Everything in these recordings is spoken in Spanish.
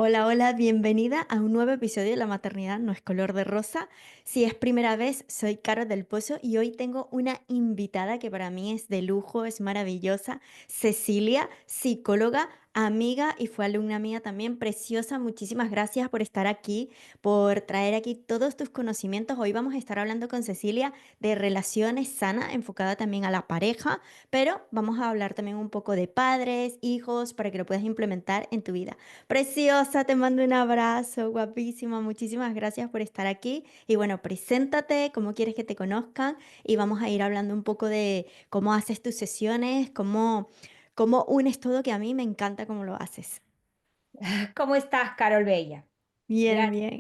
Hola, hola, bienvenida a un nuevo episodio de La maternidad no es color de rosa. Si es primera vez, soy Caro del Pozo y hoy tengo una invitada que para mí es de lujo, es maravillosa, Cecilia, psicóloga, amiga y fue alumna mía también, preciosa. Muchísimas gracias por estar aquí, por traer aquí todos tus conocimientos. Hoy vamos a estar hablando con Cecilia de relaciones sanas, enfocada también a la pareja, pero vamos a hablar también un poco de padres, hijos, para que lo puedas implementar en tu vida. Preciosa, te mando un abrazo, guapísima. Muchísimas gracias por estar aquí. Y bueno, preséntate, cómo quieres que te conozcan y vamos a ir hablando un poco de cómo haces tus sesiones, cómo unes todo, que a mí me encanta cómo lo haces. ¿Cómo estás, Carol Bella? Bien, Gracias, bien.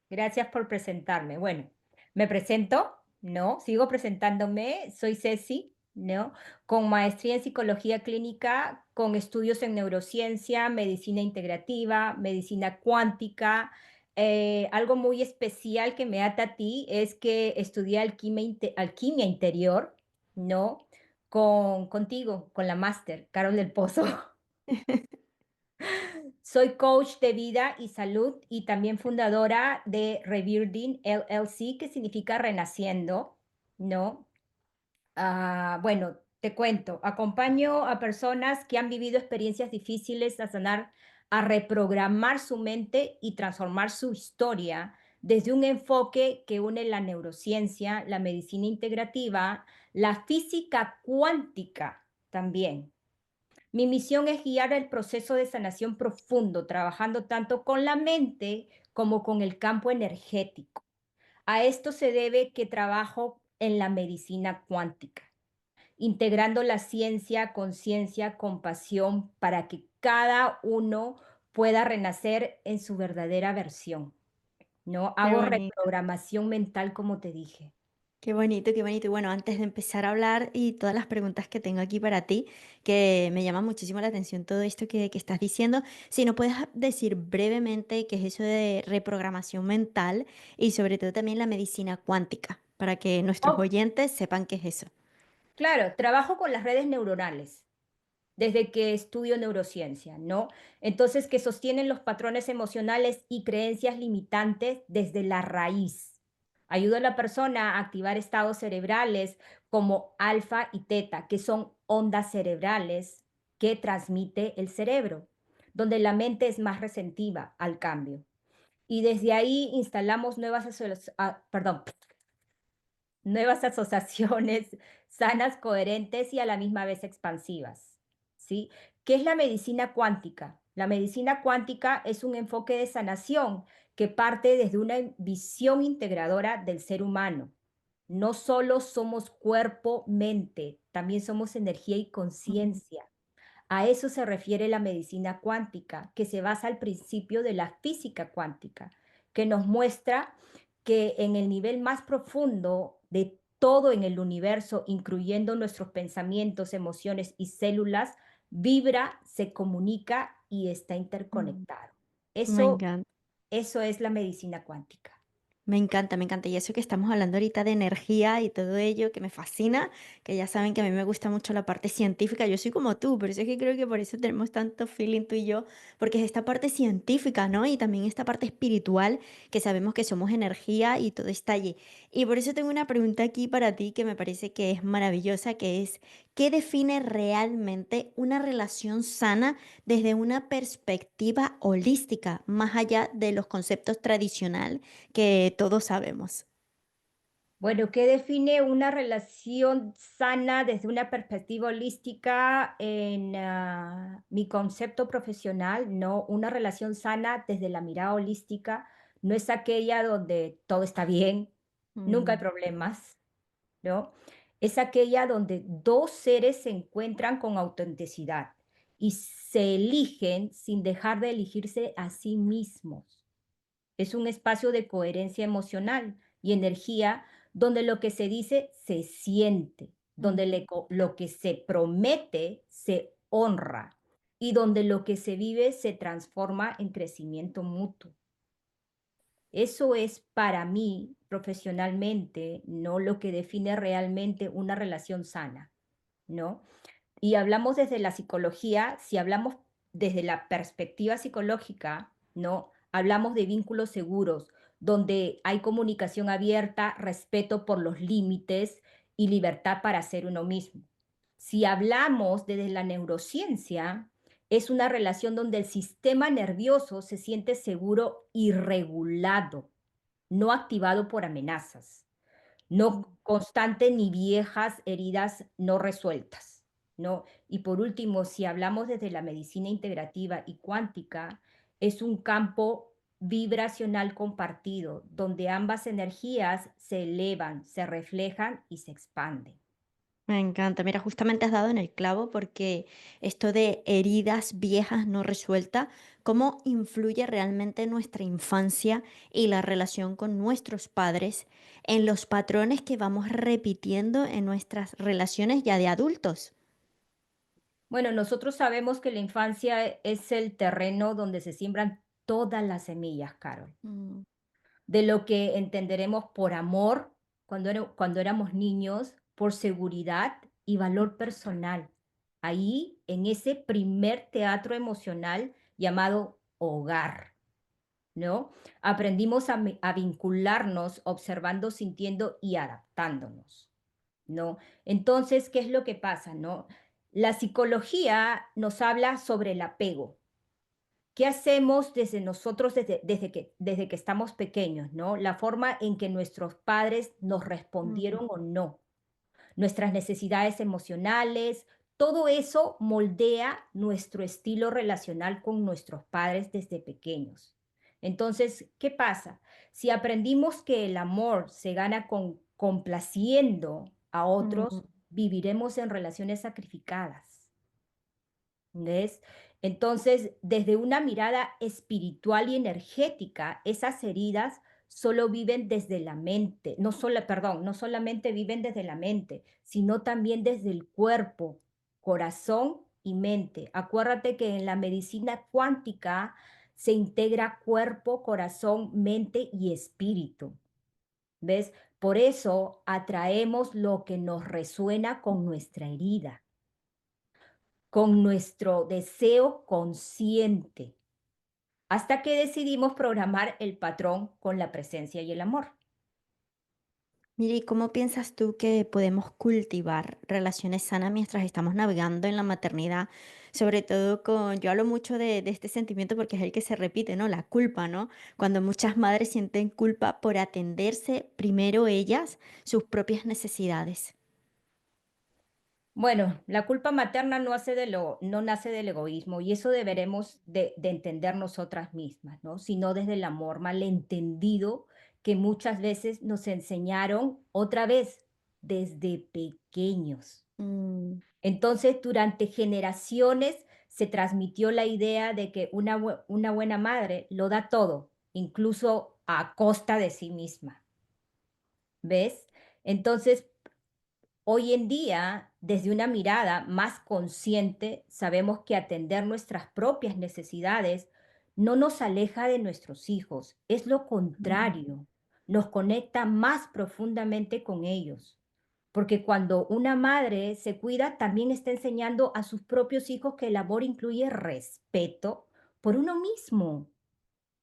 gracias por presentarme. Bueno, me presento, ¿no? Sigo presentándome. Soy Ceci, ¿no? Con maestría en psicología clínica, con estudios en neurociencia, medicina integrativa, medicina cuántica. Algo muy especial que me ata a ti es que estudié alquimia interior, ¿no? Contigo, con la máster, Carol del Pozo. Soy coach de vida y salud y también fundadora de Rebirthing LLC, que significa renaciendo, ¿no? Bueno, te cuento, acompaño a personas que han vivido experiencias difíciles a sanar, a reprogramar su mente y transformar su historia desde un enfoque que une la neurociencia, la medicina integrativa, la física cuántica también. Mi misión es guiar el proceso de sanación profundo, trabajando tanto con la mente como con el campo energético. A esto se debe que trabajo en la medicina cuántica, integrando la ciencia, conciencia, compasión, para que cada uno pueda renacer en su verdadera versión. ¿No? Qué Hago bonito. reprogramación mental, como te dije. Qué bonito, qué bonito. Y bueno, antes de empezar a hablar y todas las preguntas que tengo aquí para ti, que me llama muchísimo la atención todo esto que estás diciendo, si no puedes decir brevemente qué es eso de reprogramación mental y sobre todo también la medicina cuántica, para que nuestros Oh, oyentes sepan qué es eso. claro, trabajo con las redes neuronales desde que estudio neurociencia, ¿no? Entonces, que sostienen los patrones emocionales y creencias limitantes desde la raíz. Ayuda a la persona a activar estados cerebrales como alfa y teta, que son ondas cerebrales que transmite el cerebro, donde la mente es más receptiva al cambio. Y desde ahí instalamos nuevas asociaciones sanas, coherentes y a la misma vez expansivas, ¿sí? ¿Qué es la medicina cuántica? La medicina cuántica es un enfoque de sanación que parte desde una visión integradora del ser humano. No solo somos cuerpo, mente, también somos energía y Mm. conciencia. A eso se refiere la medicina cuántica, que se basa al principio de la física cuántica, que nos muestra que en el nivel más profundo de todo en el universo, incluyendo nuestros pensamientos, emociones y células, vibra, se comunica y está Mm. interconectado. Me Eso, encanta. eso es la medicina cuántica. Me encanta, me encanta. Y eso que estamos hablando ahorita de energía y todo ello, que me fascina, que ya saben que a mí me gusta mucho la parte científica. Yo soy como tú, pero eso es que creo que por eso tenemos tanto feeling tú y yo, porque es esta parte científica, ¿no? Y también esta parte espiritual, que sabemos que somos energía y todo está allí. Y por eso tengo una pregunta aquí para ti que me parece que es maravillosa, que es, ¿qué define realmente una relación sana desde una perspectiva holística, más allá de los conceptos tradicionales que todos sabemos? Bueno, ¿qué define una relación sana desde una perspectiva holística en mi concepto profesional? No, una relación sana desde la mirada holística no es aquella donde todo está bien, nunca hay Mm. problemas, ¿no? Es aquella donde dos seres se encuentran con autenticidad y se eligen sin dejar de elegirse a sí mismos. Es un espacio de coherencia emocional y energía donde lo que se dice se siente, donde Ujú. lo que se promete se honra y donde lo que se vive se transforma en crecimiento mutuo. Eso es para mí profesionalmente, ¿no? Lo que define realmente una relación sana, ¿no? Y hablamos desde la psicología, si hablamos desde la perspectiva psicológica, ¿no? Hablamos de vínculos seguros, donde hay comunicación abierta, respeto por los límites y libertad para ser uno mismo. Si hablamos desde la neurociencia, es una relación donde el sistema nervioso se siente seguro y regulado, no activado por amenazas, no constante ni viejas heridas no resueltas, ¿no? Y por último, si hablamos desde la medicina integrativa y cuántica, es un campo vibracional compartido, donde ambas energías se elevan, se reflejan y se expanden. Me encanta. Mira, justamente has dado en el clavo porque esto de heridas viejas no resueltas, ¿cómo influye realmente nuestra infancia y la relación con nuestros padres en los patrones que vamos repitiendo en nuestras relaciones ya de adultos? Bueno, nosotros sabemos que la infancia es el terreno donde se siembran todas las semillas, Carol, Mm, de lo que entenderemos por amor cuando éramos niños, por seguridad y valor personal. Ahí, en ese primer teatro emocional llamado hogar, ¿no? Aprendimos a vincularnos observando, sintiendo y adaptándonos, ¿no? Entonces, ¿qué es lo que pasa, no? La psicología nos habla sobre el apego. ¿Qué hacemos desde nosotros desde que estamos pequeños, no? La forma en que nuestros padres nos mm, respondieron o no, nuestras necesidades emocionales, todo eso moldea nuestro estilo relacional con nuestros padres desde pequeños. Entonces, ¿qué pasa? Si aprendimos que el amor se gana complaciendo a otros, mm. viviremos en relaciones sacrificadas. ¿Ves? Entonces, desde una mirada espiritual y energética, esas heridas solo viven desde la mente, no solo, perdón, no solamente viven desde la mente, sino también desde el cuerpo, corazón y mente. Acuérdate que en la medicina cuántica se integra cuerpo, corazón, mente y espíritu. ¿Ves? Por eso atraemos lo que nos resuena con nuestra herida, con nuestro deseo consciente, hasta que decidimos programar el patrón con la presencia y el amor. Mire, ¿y cómo piensas tú que podemos cultivar relaciones sanas mientras estamos navegando en la maternidad? Sobre todo yo hablo mucho de este sentimiento porque es el que se repite, ¿no? La culpa, ¿no? Cuando muchas madres sienten culpa por atenderse primero ellas sus propias necesidades. Bueno, la culpa materna no nace del egoísmo y eso deberemos de entender nosotras mismas, ¿no? Sino desde el amor malentendido que muchas veces nos enseñaron otra vez desde pequeños. Mm, Entonces, durante generaciones se transmitió la idea de que una buena madre lo da todo, incluso a costa de sí misma, ¿ves? Entonces, hoy en día, desde una mirada más consciente, sabemos que atender nuestras propias necesidades no nos aleja de nuestros hijos, es lo mm, contrario, nos conecta más profundamente con ellos. Porque cuando una madre se cuida, también está enseñando a sus propios hijos que el amor incluye respeto por uno mismo.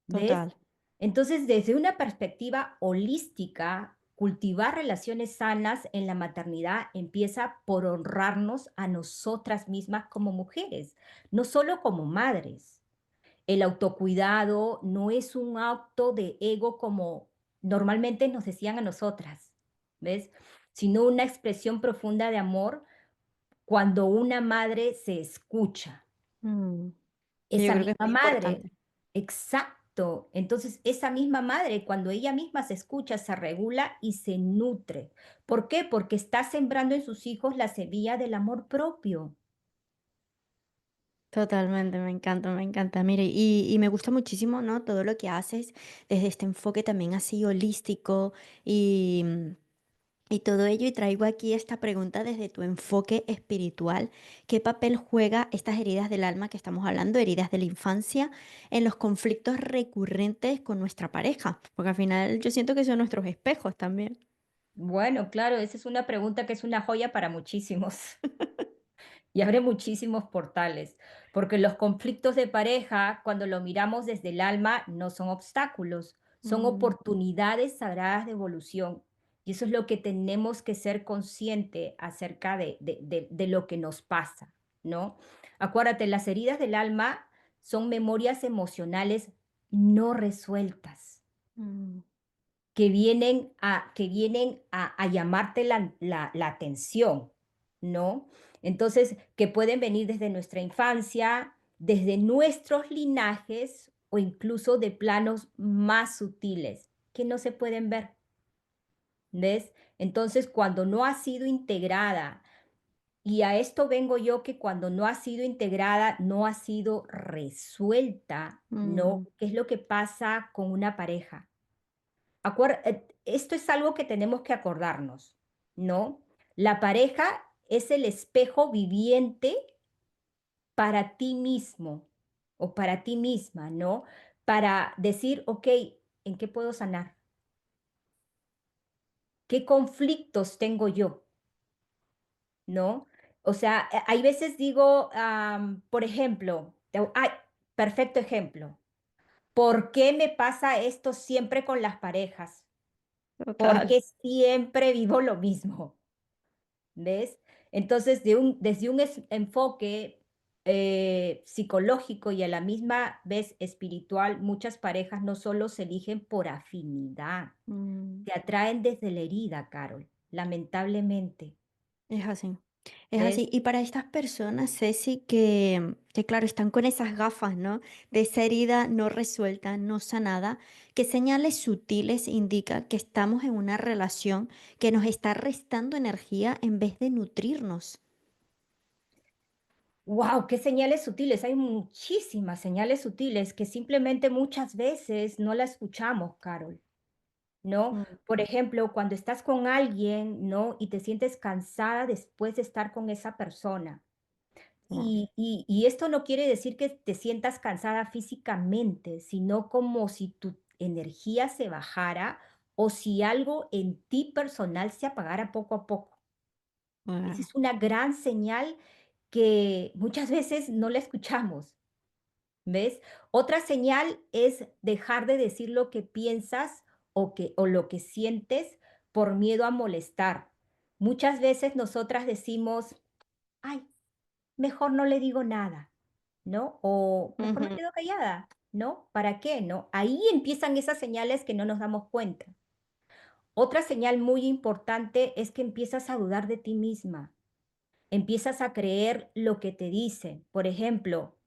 ¿Ves? total. Entonces, desde una perspectiva holística, cultivar relaciones sanas en la maternidad empieza por honrarnos a nosotras mismas como mujeres, no solo como madres. El autocuidado no es un acto de ego como normalmente nos decían a nosotras, ¿ves? Sino una expresión profunda de amor cuando una madre se escucha. Mm, que yo Esa creo que es misma muy madre, importante. exacto. Entonces, esa misma madre, cuando ella misma se escucha, se regula y se nutre. ¿Por qué? Porque está sembrando en sus hijos la semilla del amor propio. Totalmente, me encanta, me encanta. Mire, y me gusta muchísimo, ¿no? Todo lo que haces desde este enfoque también así holístico y, y todo ello. Y traigo aquí esta pregunta desde tu enfoque espiritual. ¿Qué papel juega estas heridas del alma que estamos hablando, heridas de la infancia, en los conflictos recurrentes con nuestra pareja? Porque al final yo siento que son nuestros espejos también. Bueno, claro, esa es una pregunta que es una joya para muchísimos. y abre muchísimos portales, porque los conflictos de pareja, cuando lo miramos desde el alma, no son obstáculos, son Mm, oportunidades sagradas de evolución. Y eso es lo que tenemos que ser consciente acerca de lo que nos pasa, ¿no? Acuérdate, las heridas del alma son memorias emocionales no resueltas mm, que vienen a llamarte la atención, ¿no? Entonces, que pueden venir desde nuestra infancia, desde nuestros linajes o incluso de planos más sutiles que no se pueden ver, ¿ves? Entonces, cuando no ha sido integrada, y a esto vengo yo, que cuando no ha sido integrada, no ha sido resuelta, ¿no? mm, ¿Qué es lo que pasa con una pareja? Esto es algo que tenemos que acordarnos, ¿no? La pareja es el espejo viviente para ti mismo o para ti misma, ¿no? Para decir, ok, ¿en qué puedo sanar? ¿Qué conflictos tengo yo? ¿No? O sea, hay veces digo, por ejemplo, ay, perfecto ejemplo. ¿Por qué me pasa esto siempre con las parejas? ¿Por total. qué siempre vivo lo mismo? ¿Ves? Entonces, desde un enfoque psicológico y a la misma vez espiritual, muchas parejas no solo se eligen por afinidad, Mm. se atraen desde la herida, Carol, lamentablemente. Es así, es ¿Ves? así. Y para estas personas, Ceci, que claro, están con esas gafas, ¿no? De esa herida no resuelta, no sanada, ¿qué señales sutiles indica que estamos en una relación que nos está restando energía en vez de nutrirnos? ¡Wow! ¡Qué señales sutiles! Hay muchísimas señales sutiles que simplemente muchas veces no la escuchamos, Carol. ¿No? Mm, Por ejemplo, cuando estás con alguien, ¿no? Y te sientes cansada después de estar con esa persona. no, Y esto no quiere decir que te sientas cansada físicamente, sino como si tu energía se bajara o si algo en ti personal se apagara poco a poco. Esa wow. es una gran señal que muchas veces no la escuchamos. ¿Ves? Otra señal es dejar de decir lo que piensas o lo que sientes por miedo a molestar. Muchas veces nosotras decimos, ay, mejor no le digo nada, ¿no? O mejor me Ujú, quedo callada, ¿no? ¿Para qué? ¿No? Ahí empiezan esas señales que no nos damos cuenta. Otra señal muy importante es que empiezas a dudar de ti misma. Empiezas a creer lo que te dicen. Por ejemplo,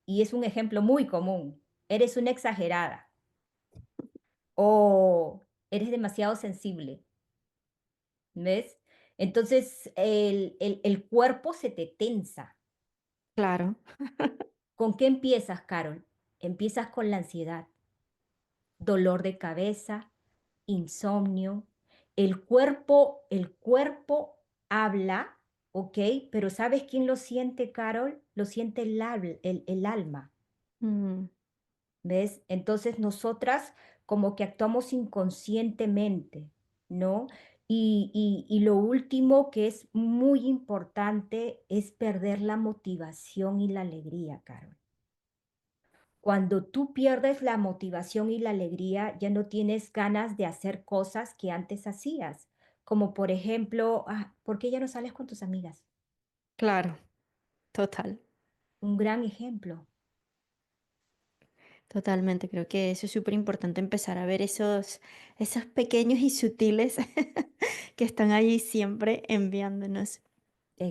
y es un ejemplo muy común, eres una exagerada o eres demasiado sensible, ¿ves? Entonces el cuerpo se te tensa. claro. ¿Con qué empiezas, Carol? Empiezas con la ansiedad, dolor de cabeza, insomnio. El cuerpo habla, ¿ok? Pero ¿sabes quién lo siente, Carol? Lo siente el alma. Mm, ¿Ves? Entonces nosotras como que actuamos inconscientemente, ¿no? Y lo último que es muy importante es perder la motivación y la alegría, Carol. Cuando tú pierdes la motivación y la alegría, ya no tienes ganas de hacer cosas que antes hacías, como por ejemplo, ¿por qué ya no sales con tus amigas? claro, total. Un gran ejemplo. Totalmente, creo que eso es súper importante empezar a ver esos pequeños y sutiles que están allí siempre enviándonos.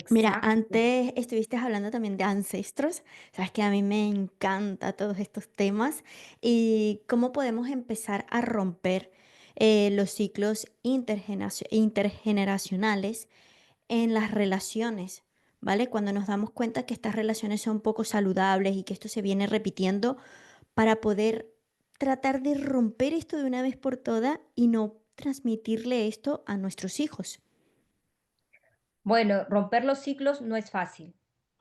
Mira, Exacto. antes estuviste hablando también de ancestros, sabes que a mí me encanta todos estos temas y cómo podemos empezar a romper los ciclos intergeneracionales en las relaciones, ¿vale? Cuando nos damos cuenta que estas relaciones son poco saludables y que esto se viene repitiendo para poder tratar de romper esto de una vez por todas y no transmitirle esto a nuestros hijos. Bueno, romper los ciclos no es fácil.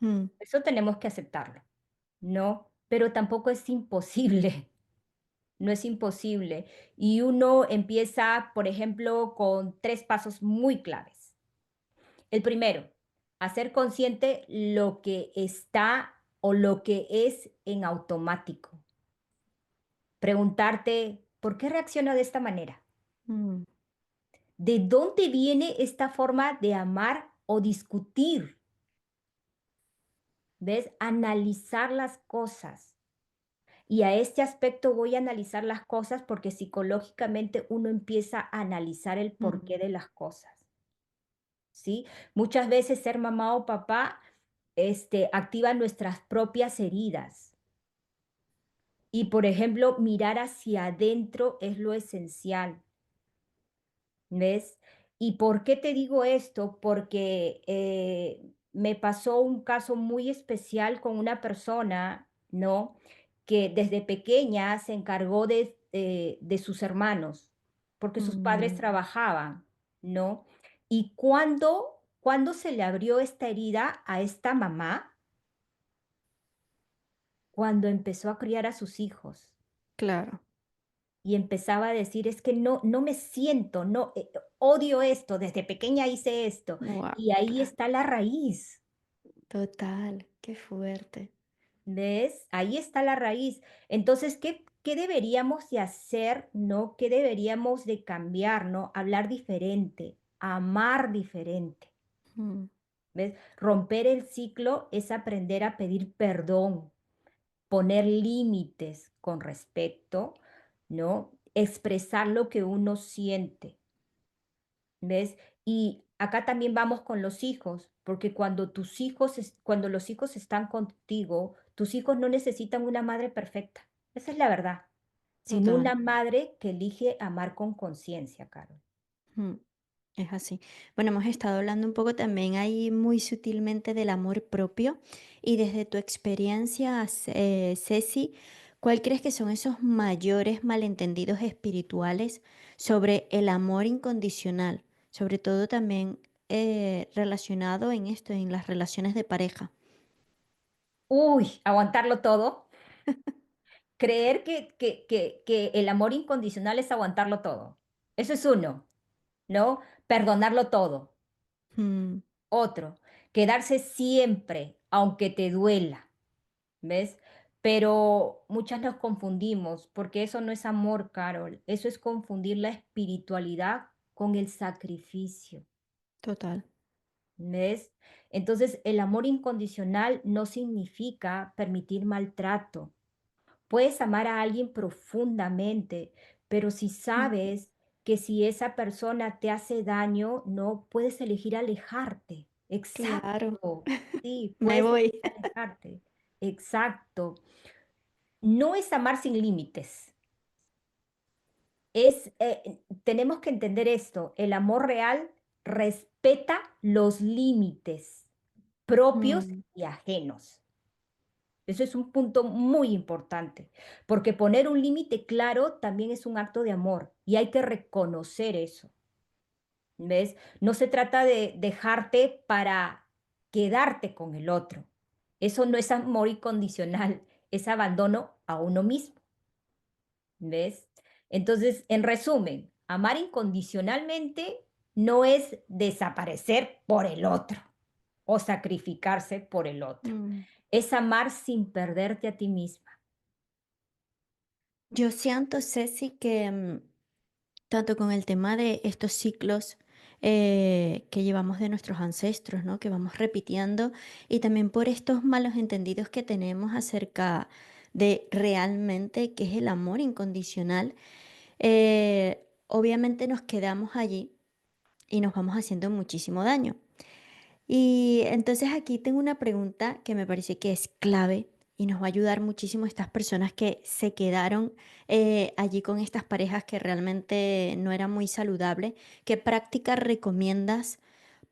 Mm, Eso tenemos que aceptarlo, ¿no? Pero tampoco es imposible, no es imposible. Y uno empieza, por ejemplo, con 3 pasos muy claves. El primero, hacer consciente lo que está o lo que es en automático. Preguntarte, ¿por qué reacciono de esta manera? mm, ¿De dónde viene esta forma de amar o discutir? ¿Ves? Analizar las cosas. Y a este aspecto voy a analizar las cosas porque psicológicamente uno empieza a analizar el mm, porqué de las cosas, ¿sí? Muchas veces ser mamá o papá, activa nuestras propias heridas. Y, por ejemplo, mirar hacia adentro es lo esencial. ¿Ves? ¿Y por qué te digo esto? Porque me pasó un caso muy especial con una persona, ¿no? Que desde pequeña se encargó de sus hermanos, porque sus padres mm, trabajaban, ¿no? Y cuando se le abrió esta herida a esta mamá, cuando empezó a criar a sus hijos. claro. Y empezaba a decir: "Es que no me siento, no, odio esto, desde pequeña hice esto", Wow, y ahí claro. está la raíz, Total, qué fuerte. ¿ves? Ahí está la raíz. Entonces, ¿qué deberíamos de hacer, no? ¿Qué deberíamos de cambiar, no? Hablar diferente, amar diferente, Mm, ¿ves? Romper el ciclo es aprender a pedir perdón, poner límites con respeto, ¿no? Expresar lo que uno siente. ¿Ves? Y acá también vamos con los hijos, porque cuando los hijos están contigo, tus hijos no necesitan una madre perfecta. Esa es la verdad, sino total. una madre que elige amar con conciencia, Carol. Mm, es así. Bueno, hemos estado hablando un poco también ahí muy sutilmente del amor propio y desde tu experiencia, Ceci, ¿cuál crees que son esos mayores malentendidos espirituales sobre el amor incondicional? Sobre todo también relacionado en esto, en las relaciones de pareja. Uy, aguantarlo todo. Creer que el amor incondicional es aguantarlo todo. Eso es uno, ¿no? Perdonarlo todo. Mm, Otro, quedarse siempre, aunque te duela. ¿Ves? Pero muchas nos confundimos, porque eso no es amor, Carol. Eso es confundir la espiritualidad con el sacrificio. total. ¿Ves? Entonces, el amor incondicional no significa permitir maltrato. Puedes amar a alguien profundamente, pero si Mm, sabes que si esa persona te hace daño, no puedes elegir alejarte. claro, Exacto. Sí, me puedes voy. elegir alejarte. Exacto. No es amar sin límites. Tenemos que entender esto, el amor real respeta los límites propios Mm, y ajenos. Eso es un punto muy importante, porque poner un límite claro también es un acto de amor y hay que reconocer eso, ¿ves? No se trata de dejarte para quedarte con el otro. Eso no es amor incondicional, es abandono a uno mismo. ¿Ves? Entonces, en resumen, amar incondicionalmente no es desaparecer por el otro o sacrificarse por el otro. mm. Es amar sin perderte a ti misma. Yo siento, Ceci, que tanto con el tema de estos ciclos que llevamos de nuestros ancestros, ¿no? Que vamos repitiendo, y también por estos malos entendidos que tenemos acerca de realmente qué es el amor incondicional, obviamente nos quedamos allí y nos vamos haciendo muchísimo daño. Y entonces aquí tengo una pregunta que me parece que es clave y nos va a ayudar muchísimo a estas personas que se quedaron allí con estas parejas que realmente no era muy saludable. ¿Qué prácticas recomiendas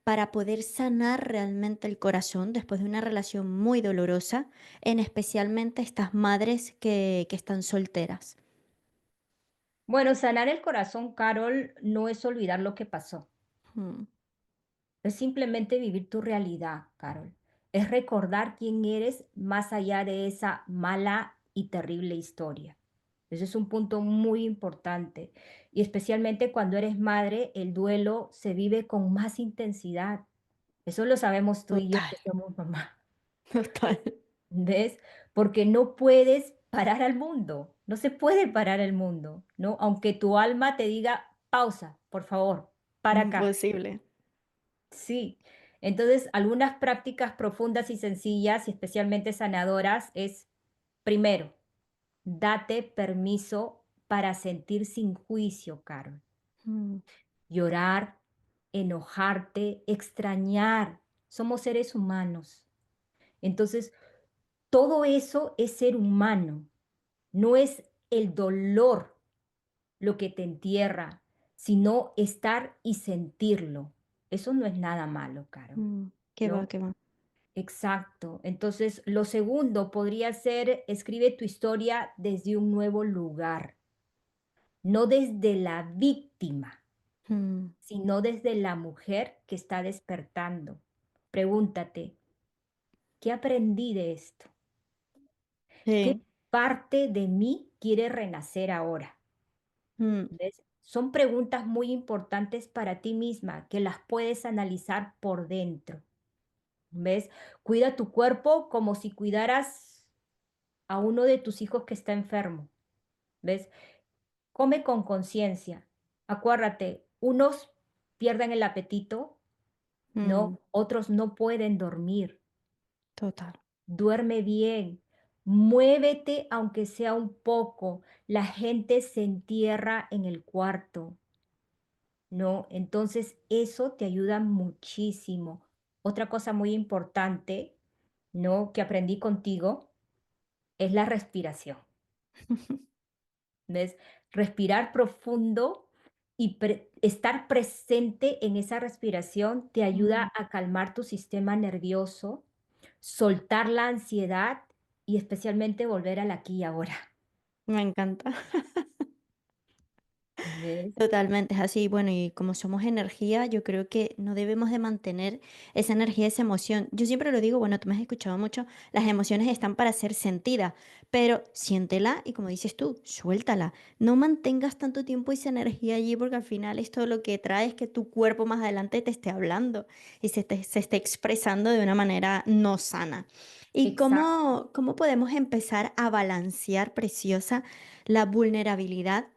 para poder sanar realmente el corazón después de una relación muy dolorosa, en especialmente estas madres que están solteras? Bueno, sanar el corazón, Carol, no es olvidar lo que pasó. Mm, Es simplemente vivir tu realidad, Carol. Es recordar quién eres más allá de esa mala y terrible historia. Ese es un punto muy importante. Y especialmente cuando eres madre, el duelo se vive con más intensidad. Eso lo sabemos tú y yo Total, que somos mamá, total. ¿ves? Porque no puedes parar al mundo, no se puede parar el mundo, ¿no? Aunque tu alma te diga, pausa, por favor, para acá. Imposible. Sí. Entonces, algunas prácticas profundas y sencillas y especialmente sanadoras es, primero, date permiso para sentir sin juicio, Carol. Mm, Llorar, enojarte, extrañar. Somos seres humanos. Entonces, todo eso es ser humano. No es el dolor lo que te entierra, sino estar y sentirlo. Eso no es nada malo, Caro, qué va, ¿no? qué va. Exacto. Entonces, lo segundo podría ser, escribe tu historia desde un nuevo lugar, no desde la víctima, Mm, sino desde la mujer que está despertando. Pregúntate, ¿qué aprendí de esto? ¿Qué sí. parte de mí quiere renacer ahora? Mm, ¿Ves? Son preguntas muy importantes para ti misma que las puedes analizar por dentro. ¿Ves? Cuida tu cuerpo como si cuidaras a uno de tus hijos que está enfermo. ¿Ves? Come con conciencia. Acuérdate, unos pierden el apetito, mm, ¿no? Otros no pueden dormir. total. Duerme bien. Muévete aunque sea un poco. La gente se entierra en el cuarto, ¿no? Entonces eso te ayuda muchísimo. Otra cosa muy importante, ¿no? Que aprendí contigo es la respiración. ¿Ves? Respirar profundo y estar presente en esa respiración te Mm, ayuda a calmar tu sistema nervioso, soltar la ansiedad y especialmente volver al aquí y ahora. me encanta. ¿Ves? Totalmente, es así. Bueno, y como somos energía, yo creo que no debemos de mantener esa energía, esa emoción. Yo siempre lo digo, bueno, tú me has escuchado mucho, las emociones están para ser sentidas, pero siéntela y como dices tú, suéltala. No mantengas tanto tiempo esa energía allí porque al final esto lo que trae es que tu cuerpo más adelante te esté hablando y se esté expresando de una manera no sana. ¿Y Exacto. cómo podemos empezar a balancear, preciosa, la vulnerabilidad?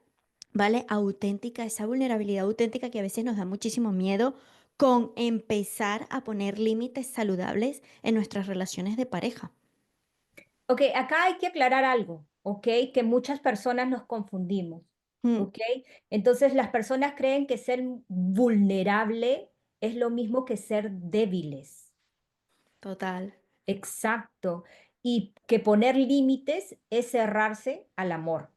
¿Vale? Auténtica, esa vulnerabilidad auténtica que a veces nos da muchísimo miedo con empezar a poner límites saludables en nuestras relaciones de pareja. Ok, acá hay que aclarar algo, ¿ok? Que muchas personas nos confundimos, Mm, ¿ok? Entonces las personas creen que ser vulnerable es lo mismo que ser débiles. total. Exacto. Y que poner límites es cerrarse al amor,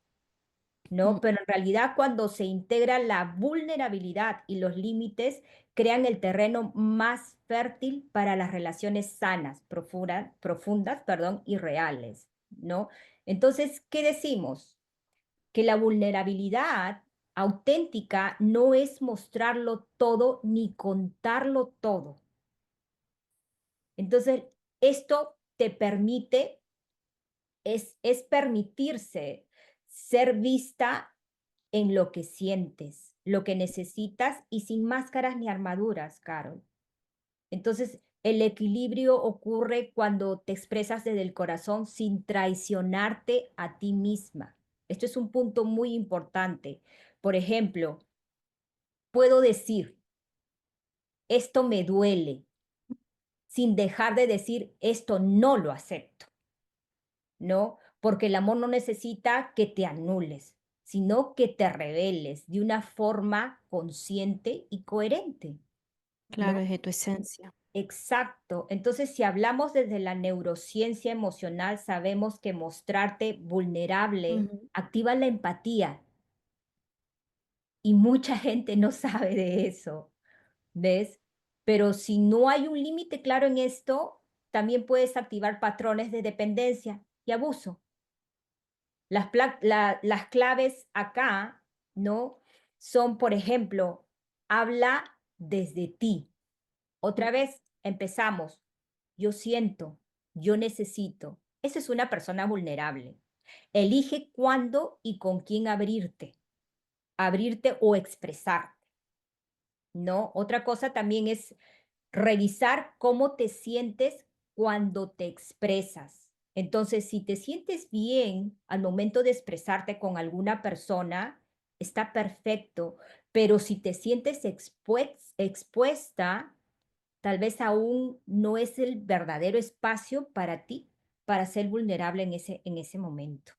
¿no? Mm, Pero en realidad cuando se integra la vulnerabilidad y los límites, crean el terreno más fértil para las relaciones sanas, profundas, perdón, y reales, ¿no? Entonces, ¿qué decimos? Que la vulnerabilidad auténtica no es mostrarlo todo ni contarlo todo. Entonces, esto te permite es permitirse ser vista en lo que sientes, lo que necesitas y sin máscaras ni armaduras, Carol. Entonces, el equilibrio ocurre cuando te expresas desde el corazón sin traicionarte a ti misma. Esto es un punto muy importante. Por ejemplo, puedo decir, esto me duele, sin dejar de decir, esto no lo acepto. ¿No? Porque el amor no necesita que te anules, sino que te reveles de una forma consciente y coherente, claro, ¿no? desde tu esencia. Exacto. Entonces, si hablamos desde la neurociencia emocional, sabemos que mostrarte vulnerable Ujú, activa la empatía y mucha gente no sabe de eso, ¿ves? Pero si no hay un límite claro en esto, también puedes activar patrones de dependencia y abuso. Las claves acá, ¿no? Son, por ejemplo, habla desde ti. mm, Otra vez, empezamos. Yo siento, yo necesito. Esa es una persona vulnerable. Elige cuándo y con quién abrirte o expresarte, ¿no? Otra cosa también es revisar cómo te sientes cuando te expresas. Entonces, si te sientes bien al momento de expresarte con alguna persona, está perfecto, pero si te sientes expuesta, tal vez aún no es el verdadero espacio para ti, para ser vulnerable en ese momento.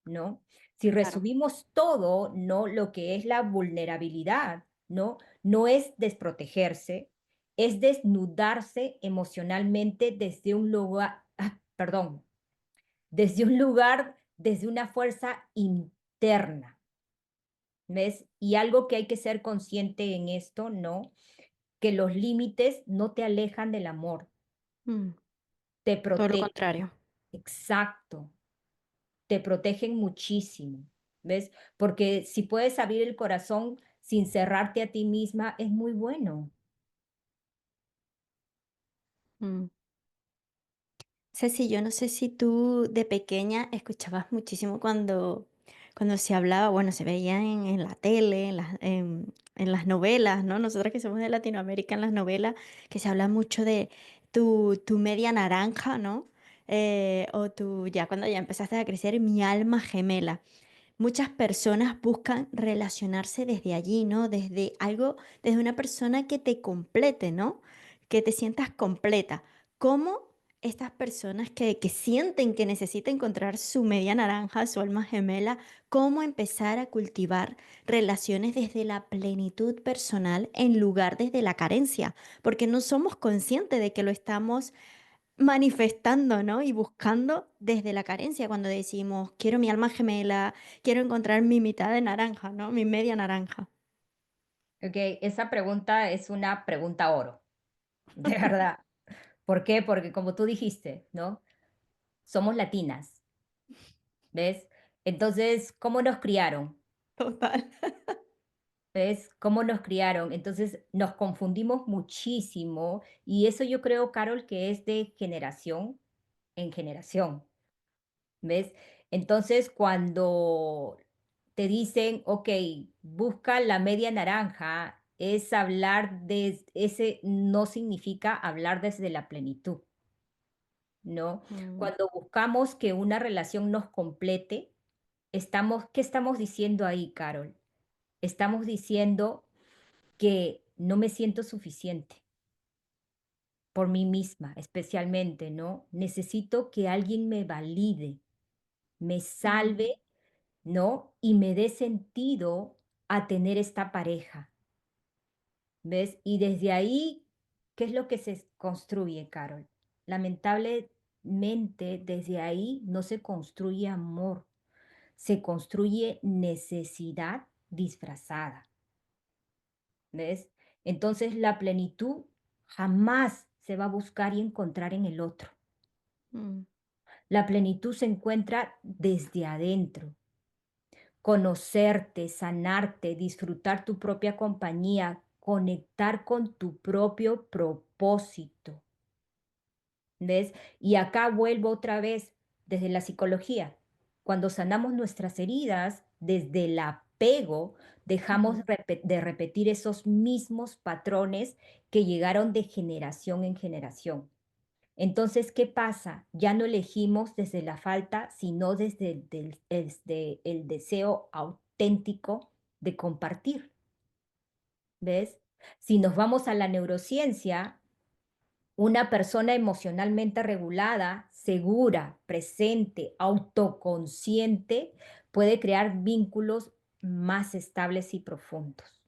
¿No? Si Claro. resumimos todo, ¿no? Lo que es la vulnerabilidad, ¿no? No es desprotegerse, es desnudarse emocionalmente desde un lugar, perdón, desde una fuerza interna, ¿ves? Y algo que hay que ser consciente en esto, ¿no? Que los límites no te alejan del amor, Mm, te todo lo protegen. contrario. Exacto. Te protegen muchísimo, ¿ves? Porque si puedes abrir el corazón sin cerrarte a ti misma, es muy bueno. Mm. Ceci, yo no sé si tú de pequeña escuchabas muchísimo cuando se hablaba, bueno, se veía en la tele, en las novelas, ¿no? Nosotras que somos de Latinoamérica, en las novelas, que se habla mucho de tu media naranja, ¿no? O ya cuando ya empezaste a crecer, mi alma gemela. Muchas personas buscan relacionarse desde allí, ¿no? Desde algo, desde una persona que te complete, ¿no? Que te sientas completa. ¿Cómo estas personas que sienten que necesitan encontrar su media naranja, su alma gemela, cómo empezar a cultivar relaciones desde la plenitud personal en lugar desde la carencia? Porque no somos conscientes de que lo estamos manifestando, ¿no? Y buscando desde la carencia cuando decimos, quiero mi alma gemela, quiero encontrar mi mitad de naranja, ¿no? Mi media naranja. ¿Ok? Esa pregunta es una pregunta oro, de verdad. ¿Por qué? Porque como tú dijiste, ¿no? Somos latinas, ¿ves? Entonces, ¿cómo nos criaron? Total. ¿Ves? ¿Cómo nos criaron? Entonces, nos confundimos muchísimo y eso yo creo, Carol, que es de generación en generación. ¿Ves? Entonces, cuando te dicen, ok, busca la media naranja, es hablar de ese, no significa hablar desde la plenitud, ¿no? Mm, Cuando buscamos que una relación nos complete, ¿qué estamos diciendo ahí, Carol? Estamos diciendo que no me siento suficiente por mí misma, especialmente, ¿no? Necesito que alguien me valide, me mm, salve, ¿no? Y me dé sentido a tener esta pareja, ¿ves? Y desde ahí, ¿qué es lo que se construye, Carol? Lamentablemente, desde ahí no se construye amor, se construye necesidad disfrazada, ¿ves? Entonces la plenitud jamás se va a buscar y encontrar en el otro. mm, La plenitud se encuentra desde adentro. Conocerte, sanarte, disfrutar tu propia compañía, conectar con tu propio propósito, ¿ves? Y acá vuelvo otra vez desde la psicología. Cuando sanamos nuestras heridas, desde el apego, dejamos mm, de repetir esos mismos patrones que llegaron de generación en generación. Entonces, ¿qué pasa? Ya no elegimos desde la falta, sino desde el deseo auténtico de compartir, ¿ves? Si nos vamos a la neurociencia, una persona emocionalmente regulada, segura, presente, autoconsciente, puede crear vínculos más estables y profundos,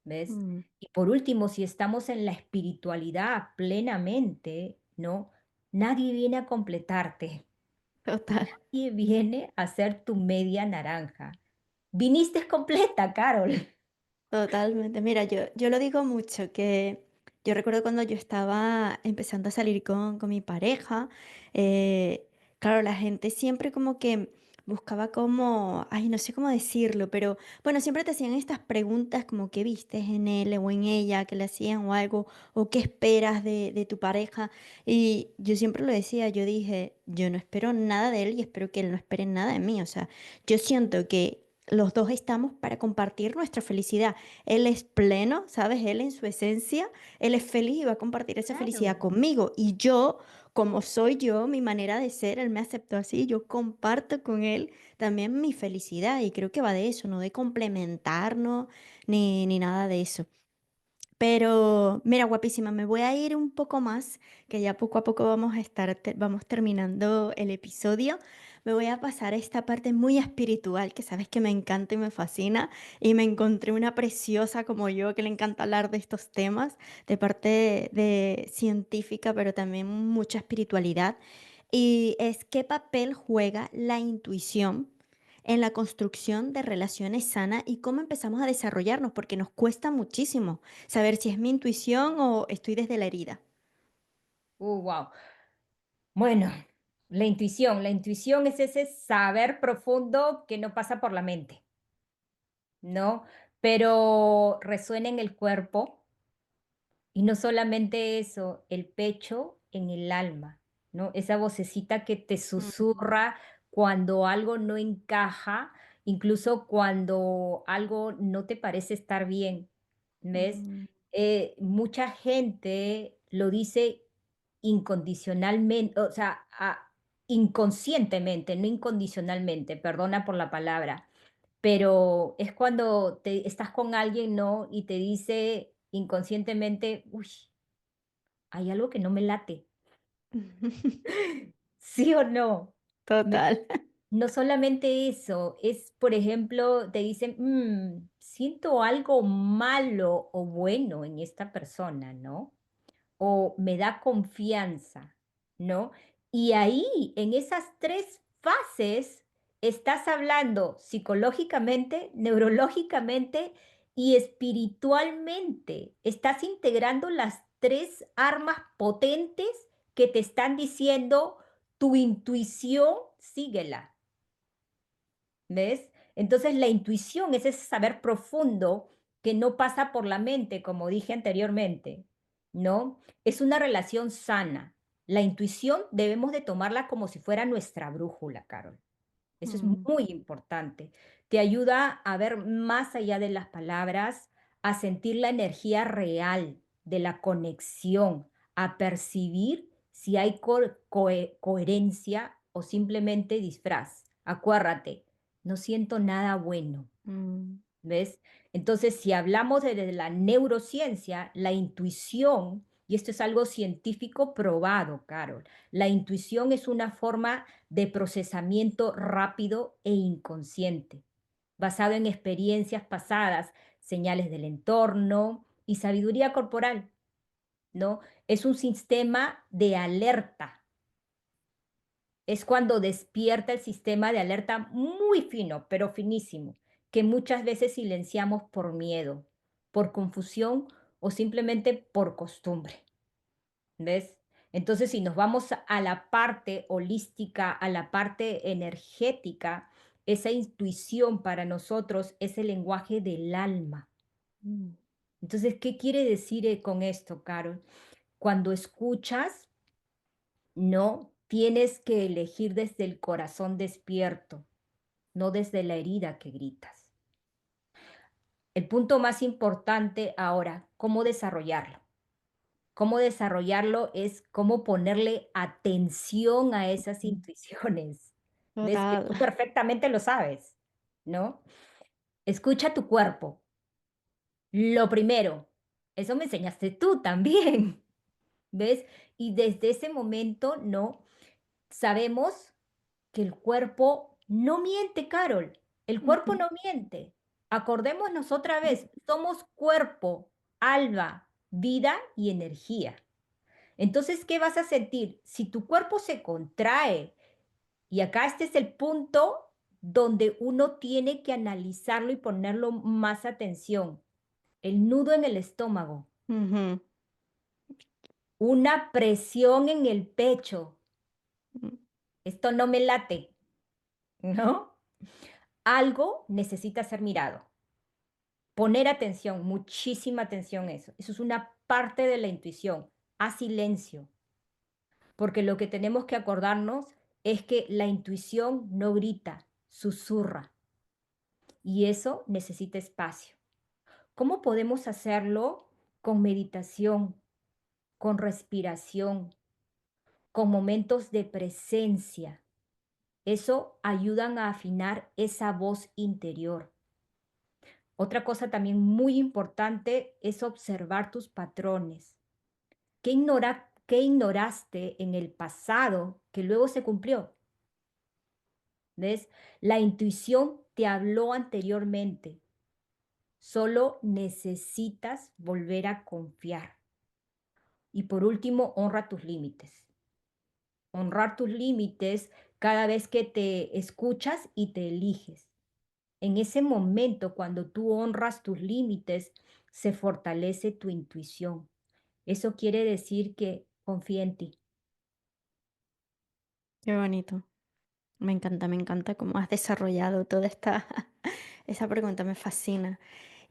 ¿ves? mm, Y por último, si estamos en la espiritualidad plenamente, ¿no? Nadie viene a completarte, total. nadie viene a ser tu media naranja. Viniste completa, Carol. Totalmente. Mira, yo lo digo mucho, que yo recuerdo cuando yo estaba empezando a salir con mi pareja, eh, claro, la gente siempre como que buscaba como, ay, no sé cómo decirlo, pero bueno, siempre te hacían estas preguntas como qué vistes en él o en ella, que le hacían o algo, o qué esperas de tu pareja. Y yo siempre lo decía, yo dije, yo no espero nada de él y espero que él no espere nada de mí. O sea, yo siento que los 2 estamos para compartir nuestra felicidad. Él es pleno, ¿sabes? Él en su esencia, él es feliz y va a compartir esa felicidad Claro. conmigo. Y yo, como soy yo, mi manera de ser, él me aceptó así, yo comparto con él también mi felicidad y creo que va de eso, no de complementarnos ni nada de eso. Pero mira, guapísima, me voy a ir un poco más, que ya poco a poco vamos a estar, vamos terminando el episodio. Me voy a pasar a esta parte muy espiritual, que sabes que me encanta y me fascina, y me encontré una preciosa como yo que le encanta hablar de estos temas, de parte de científica, pero también mucha espiritualidad. Y es qué papel juega la intuición en la construcción de relaciones sanas y cómo empezamos a desarrollarnos, porque nos cuesta muchísimo saber si es mi intuición o estoy desde la herida. Wow. Bueno, la intuición es ese saber profundo que no pasa por la mente, ¿no? Pero resuena en el cuerpo. Y no solamente eso, el pecho en el alma, ¿no? Esa vocecita que te Mm, susurra cuando algo no encaja, incluso cuando algo no te parece estar bien, ¿ves? mm, Mucha gente lo dice incondicionalmente, o sea, inconscientemente, no incondicionalmente, perdona por la palabra, pero es cuando te estás con alguien, ¿no? Y te dice inconscientemente: "Uy, hay algo que no me late", ¿sí o no? Me Total. No solamente eso, es, por ejemplo, te dicen: siento algo malo o bueno en esta persona", ¿no? O me da confianza, ¿no? Y ahí, en esas 3 fases, estás hablando psicológicamente, neurológicamente y espiritualmente. Estás integrando las 3 armas potentes que te están diciendo: "Tu intuición, síguela". ¿Ves? Entonces, la intuición es ese saber profundo que no pasa por la mente, como dije anteriormente, ¿no? Es una relación sana. La intuición debemos de tomarla como si fuera nuestra brújula, Carol. Eso es Mm, muy importante. Te ayuda a ver más allá de las palabras, a sentir la energía real de la conexión, a percibir si hay coherencia o simplemente disfraz. Acuérdate, no siento nada bueno. mm, ¿Ves? Entonces, si hablamos de la neurociencia, la intuición, y esto es algo científico probado, Carol, la intuición es una forma de procesamiento rápido e inconsciente, basado en experiencias pasadas, señales del entorno y sabiduría corporal, ¿no? Es un sistema de alerta, es cuando despierta el sistema de alerta muy fino, pero finísimo, que muchas veces silenciamos por miedo, por confusión o simplemente por costumbre. ¿Ves? Entonces, si nos vamos a la parte holística, a la parte energética, esa intuición para nosotros es el lenguaje del alma. mm, Entonces, ¿qué quiere decir con esto, Carol? Cuando escuchas, no tienes que elegir desde el corazón despierto, no desde la herida que gritas. El punto más importante ahora, ¿cómo desarrollarlo? ¿Cómo desarrollarlo? Es cómo ponerle atención a esas mm. intuiciones. ¿Ves? Que Total. tú perfectamente lo sabes, ¿no? Escucha tu cuerpo. Lo primero, eso me enseñaste tú también, ¿ves? Y desde ese momento, ¿no? Sabemos que el cuerpo no miente, Carol. El cuerpo Ujú, no miente. Acordémonos otra vez, somos cuerpo, alma, vida y energía. Entonces, ¿qué vas a sentir? Si tu cuerpo se contrae, y acá este es el punto donde uno tiene que analizarlo y ponerlo más atención. El nudo en el estómago, ujú, una presión en el pecho. mm, Esto no me late, ¿no? Algo necesita ser mirado. Poner atención, muchísima atención a eso. Eso es una parte de la intuición. A silencio, porque lo que tenemos que acordarnos es que la intuición no grita, susurra. y eso necesita espacio. ¿Cómo podemos hacerlo? Con meditación, con respiración, con momentos de presencia. Eso ayudan a afinar esa voz interior. Otra cosa también muy importante es observar tus patrones. ¿Qué ignoraste en el pasado que luego se cumplió? ¿Ves? La intuición te habló anteriormente. Solo necesitas volver a confiar. Y por último, honra tus límites. Honrar tus límites cada vez que te escuchas y te eliges. En ese momento, cuando tú honras tus límites, se fortalece tu intuición. Eso quiere decir que confía en ti. Qué bonito. Me encanta cómo has desarrollado toda esta esa pregunta me fascina.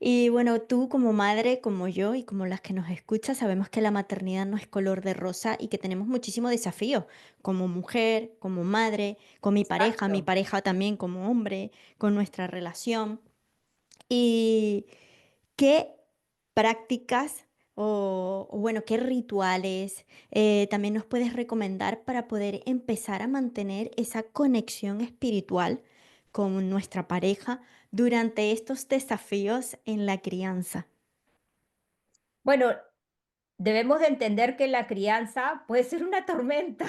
Y bueno, tú como madre, como yo y como las que nos escuchan, sabemos que la maternidad no es color de rosa y que tenemos muchísimos desafíos como mujer, como madre, con mi Exacto. pareja también como hombre, con nuestra relación. ¿Y qué prácticas o bueno, qué rituales también nos puedes recomendar para poder empezar a mantener esa conexión espiritual con nuestra pareja durante estos desafíos en la crianza? Bueno, debemos de entender que la crianza puede ser una tormenta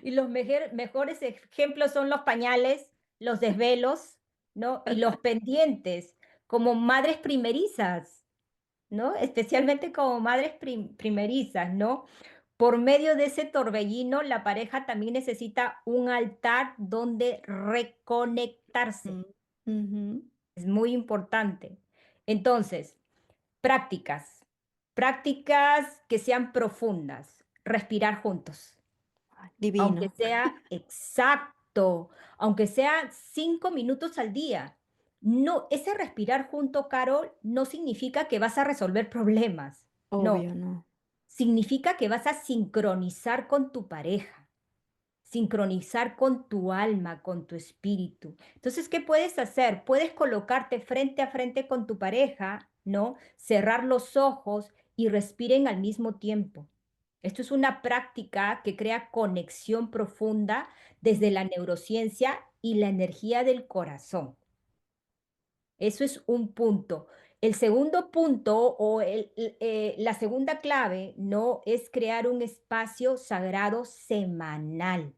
y los mejores ejemplos son los pañales, los desvelos, ¿no? Y los pendientes, como madres primerizas, ¿no? Especialmente como madres primerizas, ¿no? Por medio de ese torbellino, la pareja también necesita un altar donde reconectarse. Mm, ujú. Es muy importante. Entonces, prácticas, prácticas que sean profundas, respirar juntos, Ay, aunque divino. sea exacto, aunque sea 5 minutos al día. No, ese respirar junto, Carol, no significa que vas a resolver problemas. No, Obvio, no. significa que vas a sincronizar con tu pareja, sincronizar con tu alma, con tu espíritu. Entonces, ¿qué puedes hacer? Puedes colocarte frente a frente con tu pareja, ¿no? Cerrar los ojos y respiren al mismo tiempo. Esto es una práctica que crea conexión profunda desde la neurociencia y la energía del corazón. Eso es un punto. El segundo punto o la segunda clave, ¿no? Es crear un espacio sagrado semanal.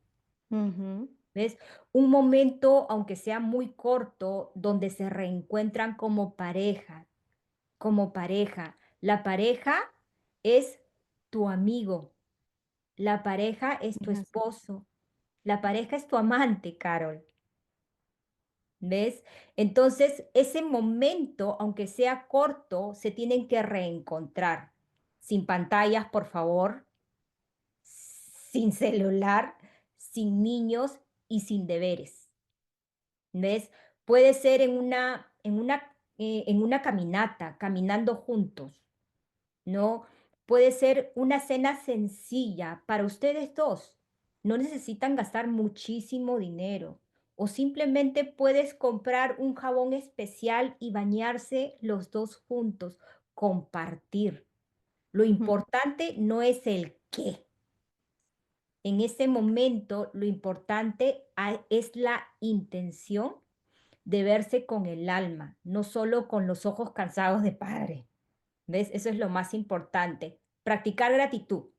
Ujú, ¿Ves? Un momento, aunque sea muy corto, donde se reencuentran como pareja, como pareja. La pareja es tu amigo, la pareja es tu es así. esposo, la pareja es tu amante, Carol. ¿Ves? Entonces, ese momento, aunque sea corto, se tienen que reencontrar. Sin pantallas, por favor, sin celular, sin niños y sin deberes. ¿Ves? Puede ser en una caminata, caminando juntos, ¿no? Puede ser una cena sencilla para ustedes dos. No necesitan gastar muchísimo dinero. O simplemente puedes comprar un jabón especial y bañarse los dos juntos, compartir. Lo Mm, importante no es el qué. En ese momento, lo importante es la intención de verse con el alma, no solo con los ojos cansados de padre. ¿Ves? Eso es lo más importante. Practicar gratitud.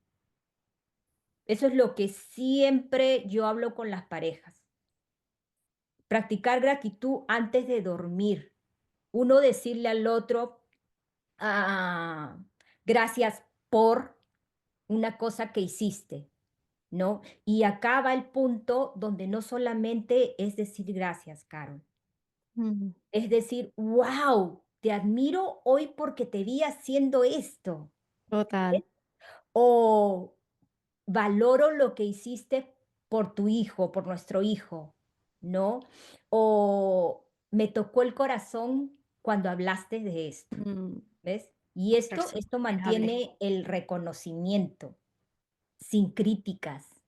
Eso es lo que siempre yo hablo con las parejas. Practicar gratitud antes de dormir. Uno decirle al otro, ah, gracias por una cosa que hiciste, ¿no? Y acá va el punto donde no solamente es decir gracias, Carol. mm, Es decir, wow, te admiro hoy porque te vi haciendo esto. total. O valoro lo que hiciste por tu hijo, por nuestro hijo, ¿no? O me tocó el corazón cuando hablaste de esto, Mm, ¿ves? Y esto, Persona esto vulnerable. mantiene el reconocimiento sin críticas,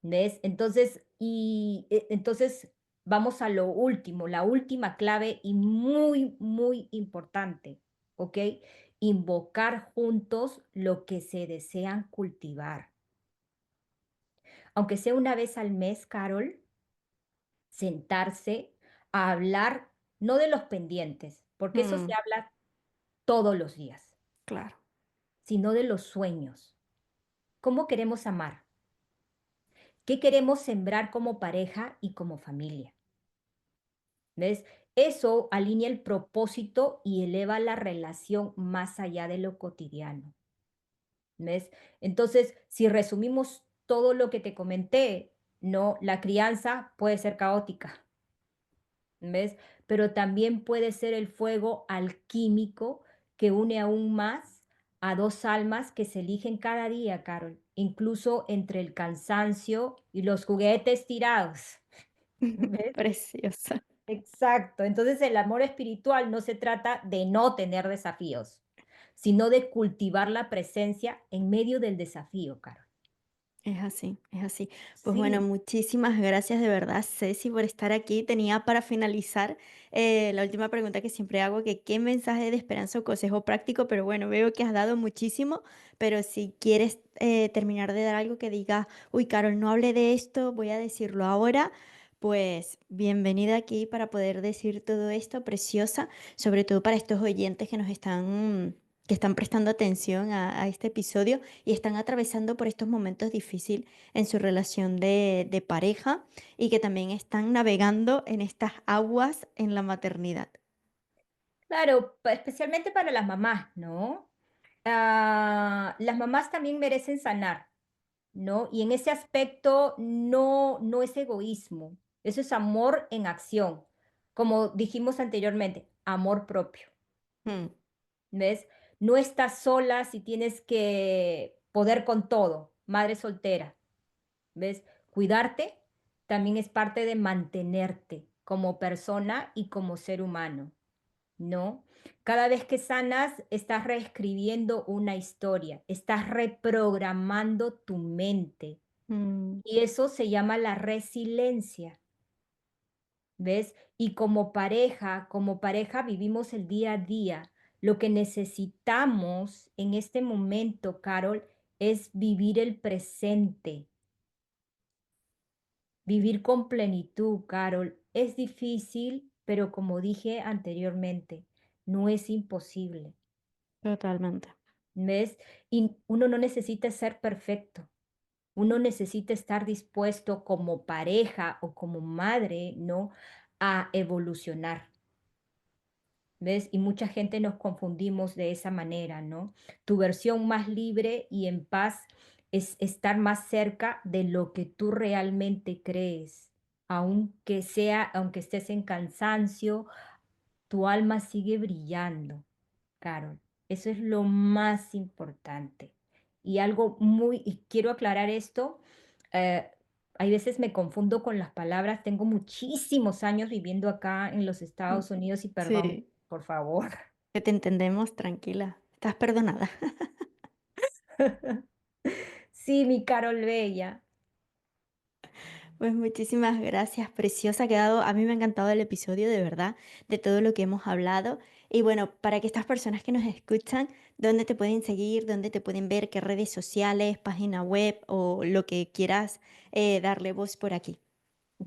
¿ves? Entonces, entonces vamos a lo último, la última clave y muy, muy importante, ¿ok? Invocar juntos lo que se desean cultivar. Aunque sea una vez al mes, Carol, sentarse a hablar no de los pendientes, porque eso se Mm, habla todos los días, claro. sino de los sueños. ¿Cómo queremos amar? ¿Qué queremos sembrar como pareja y como familia? ¿Ves? Eso alinea el propósito y eleva la relación más allá de lo cotidiano. ¿Ves? Entonces, si resumimos todo lo que te comenté, no, la crianza puede ser caótica, ¿ves? Pero también puede ser el fuego alquímico que une aún más a dos almas que se eligen cada día, Carol, incluso entre el cansancio y los juguetes tirados. ¿Ves? Preciosa. Exacto. Entonces el amor espiritual no se trata de no tener desafíos, sino de cultivar la presencia en medio del desafío, Carol. Es así, es así. Pues bueno, Sí, muchísimas gracias de verdad, Ceci, por estar aquí. Tenía para finalizar la última pregunta que siempre hago, que qué mensaje de esperanza o consejo práctico, pero bueno, veo que has dado muchísimo, pero si quieres terminar de dar algo que diga, uy, Carol, no hablé de esto, voy a decirlo ahora, pues bienvenida aquí para poder decir todo esto, preciosa, sobre todo para estos oyentes que están prestando atención a este episodio y están atravesando por estos momentos difíciles en su relación de pareja y que también están navegando en estas aguas en la maternidad. claro, especialmente para las mamás, ¿no? Las mamás también merecen sanar, ¿no? Y en ese aspecto no es egoísmo, eso es amor en acción, como dijimos anteriormente, amor propio. Mm, ¿Ves? No estás sola si tienes que poder con todo, madre soltera, ¿ves? Cuidarte también es parte de mantenerte como persona y como ser humano, ¿no? Cada vez que sanas, estás reescribiendo una historia, estás reprogramando tu mente mm, y eso se llama la resiliencia. ¿Ves? Y como pareja vivimos el día a día. Lo que necesitamos en este momento, Carol, es vivir el presente, vivir con plenitud, Carol. Es difícil, pero como dije anteriormente, no es imposible. totalmente. ¿Ves? Y uno no necesita ser perfecto. Uno necesita estar dispuesto como pareja o como madre, ¿no? A evolucionar. ¿Ves? Y mucha gente nos confundimos de esa manera, ¿no? Tu versión más libre y en paz es estar más cerca de lo que tú realmente crees. Aunque estés en cansancio, tu alma sigue brillando, Carol. Eso es lo más importante. Y algo y quiero aclarar esto, eh, hay veces me confundo con las palabras, tengo muchísimos años viviendo acá en los Mm, Estados Unidos y perdón, sí, por favor. que te entendemos, tranquila. Estás perdonada. Sí, mi Carol Bella. Pues muchísimas gracias, preciosa. Ha quedado, a mí me ha encantado el episodio, de verdad, de todo lo que hemos hablado. Y bueno, para que estas personas que nos escuchan, ¿dónde te pueden seguir? ¿Dónde te pueden ver? ¿Qué redes sociales, página web o lo que quieras darle voz por aquí?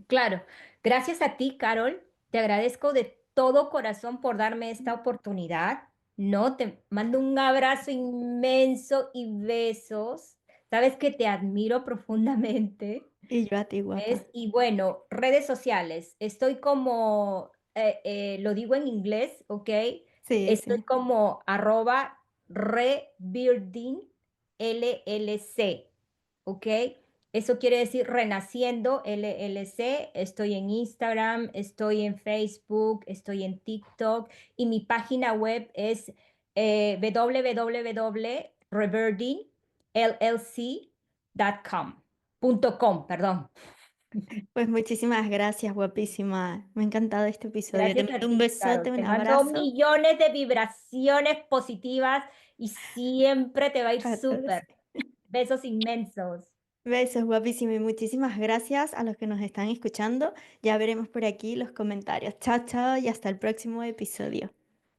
Claro, gracias a ti, Carol. Te agradezco de todo corazón por darme esta oportunidad. No, te mando un abrazo inmenso y besos. Sabes que te admiro profundamente. Y yo a ti, guapa. ¿Ves? Y bueno, redes sociales. Estoy como, lo digo en inglés, ¿ok? Sí, Estoy sí. como @rebuilding LLC, ¿ok? Eso quiere decir Renaciendo LLC. Estoy en Instagram, estoy en Facebook, estoy en TikTok y mi página web es www.reverdingllc.com, perdón. Pues muchísimas gracias, guapísima. Me ha encantado este episodio. Te Gracias a mando un ti, besote, Carol. un Te mando abrazo. millones de vibraciones positivas y siempre te va a ir Claro, súper. sí. Besos inmensos. Besos, guapísimo, y muchísimas gracias a los que nos están escuchando. Ya veremos por aquí los comentarios. Chao, chao, y hasta el próximo episodio.